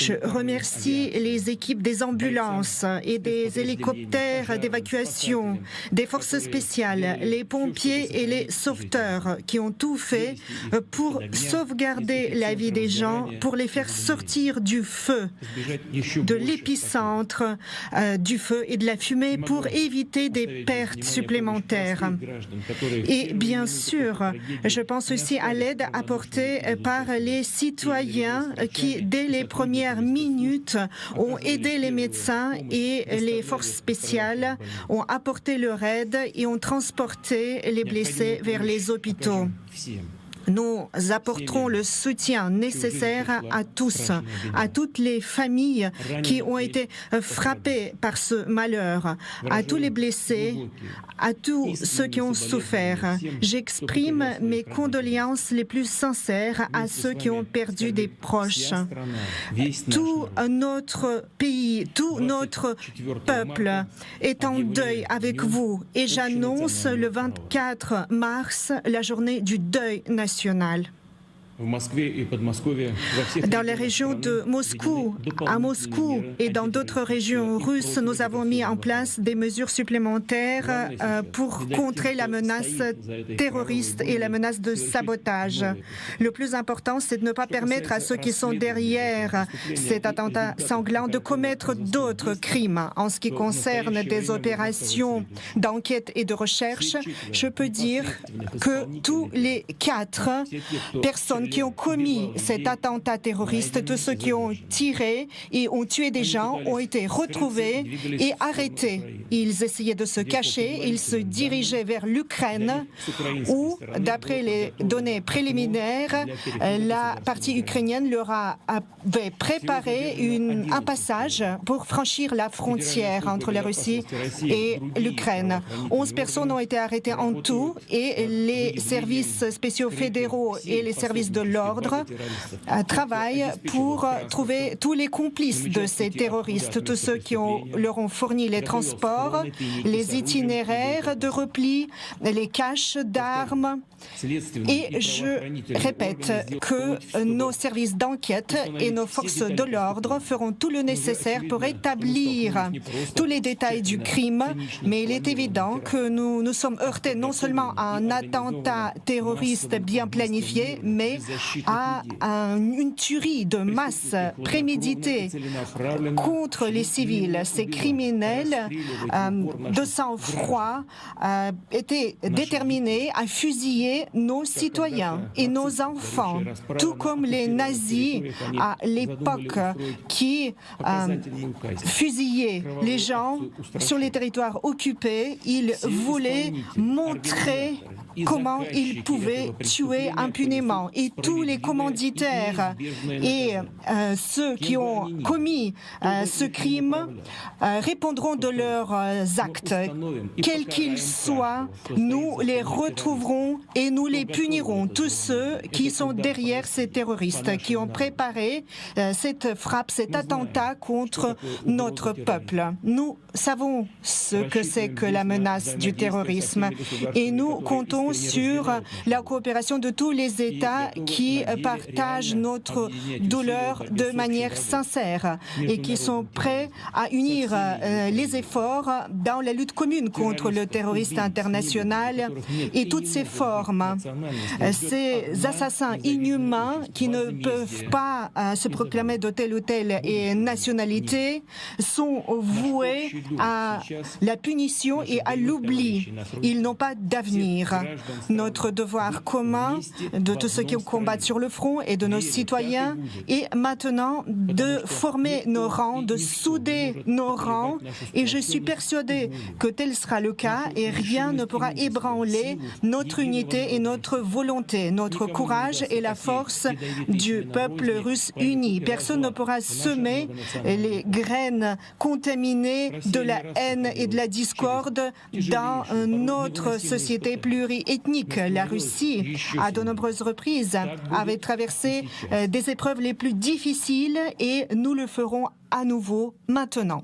Je remercie les équipes des ambulances et des hélicoptères d'évacuation, des forces spéciales, les pompiers et les sauveteurs qui ont tout fait pour sauvegarder la vie des gens, pour les faire sortir du feu, de l'épicentre du feu et de la fumée pour éviter des pertes supplémentaires. Et bien sûr, je pense aussi à l'aide apportée par les citoyens qui, dès les premières minutes, ont aidé les médecins et les forces spéciales, ont apporté leur aide et ont transporté les blessés vers les hôpitaux. Nous apporterons le soutien nécessaire à tous, à toutes les familles qui ont été frappées par ce malheur, à tous les blessés, à tous ceux qui ont souffert. J'exprime mes condoléances les plus sincères à ceux qui ont perdu des proches. Tout notre pays, tout notre peuple est en deuil avec vous et j'annonce le 24 mars la journée du deuil national. Dans la région de Moscou, à Moscou et dans d'autres régions russes, nous avons mis en place des mesures supplémentaires pour contrer la menace terroriste et la menace de sabotage. Le plus important, c'est de ne pas permettre à ceux qui sont derrière cet attentat sanglant de commettre d'autres crimes. En ce qui concerne des opérations d'enquête et de recherche, je peux dire que tous les 4 personnes qui ont commis cet attentat terroriste, tous ceux qui ont tiré et ont tué des gens, ont été retrouvés et arrêtés. Ils essayaient de se cacher, ils se dirigeaient vers l'Ukraine où, d'après les données préliminaires, la partie ukrainienne leur avait préparé un passage pour franchir la frontière entre la Russie et l'Ukraine. 11 personnes ont été arrêtées en tout et les services spéciaux fédéraux et les services de l'ordre travaillent pour trouver tous les complices de ces terroristes, tous ceux qui leur ont fourni les transports, les itinéraires de repli, les caches d'armes. Et je répète que nos services d'enquête et nos forces de l'ordre feront tout le nécessaire pour établir tous les détails du crime, mais il est évident que nous nous sommes heurtés non seulement à un attentat terroriste bien planifié, mais à une tuerie de masse préméditée contre les civils. Ces criminels de sang-froid étaient déterminés à fusiller nos citoyens et nos enfants, tout comme les nazis à l'époque qui fusillaient les gens sur les territoires occupés. Ils voulaient montrer comment ils pouvaient tuer impunément. Et tous les commanditaires et ceux qui ont commis ce crime répondront de leurs actes. Quels qu'ils soient, nous les retrouverons et nous les punirons. Tous ceux qui sont derrière ces terroristes, qui ont préparé cette frappe, cet attentat contre notre peuple. Nous savons ce que c'est que la menace du terrorisme et nous comptons sur la coopération de tous les États qui partagent notre douleur de manière sincère et qui sont prêts à unir les efforts dans la lutte commune contre le terrorisme international et toutes ses formes. Ces assassins inhumains qui ne peuvent pas se proclamer de telle ou telle nationalité sont voués à la punition et à l'oubli. Ils n'ont pas d'avenir. Notre devoir commun de tous ceux qui combattent sur le front et de nos citoyens est maintenant de former nos rangs, de souder nos rangs et je suis persuadée que tel sera le cas et rien ne pourra ébranler notre unité et notre volonté, notre courage et la force du peuple russe uni. Personne ne pourra semer les graines contaminées de la haine et de la discorde dans notre société pluriethnique. La Russie, à de nombreuses reprises, avait traversé des épreuves les plus difficiles et nous le ferons à nouveau maintenant.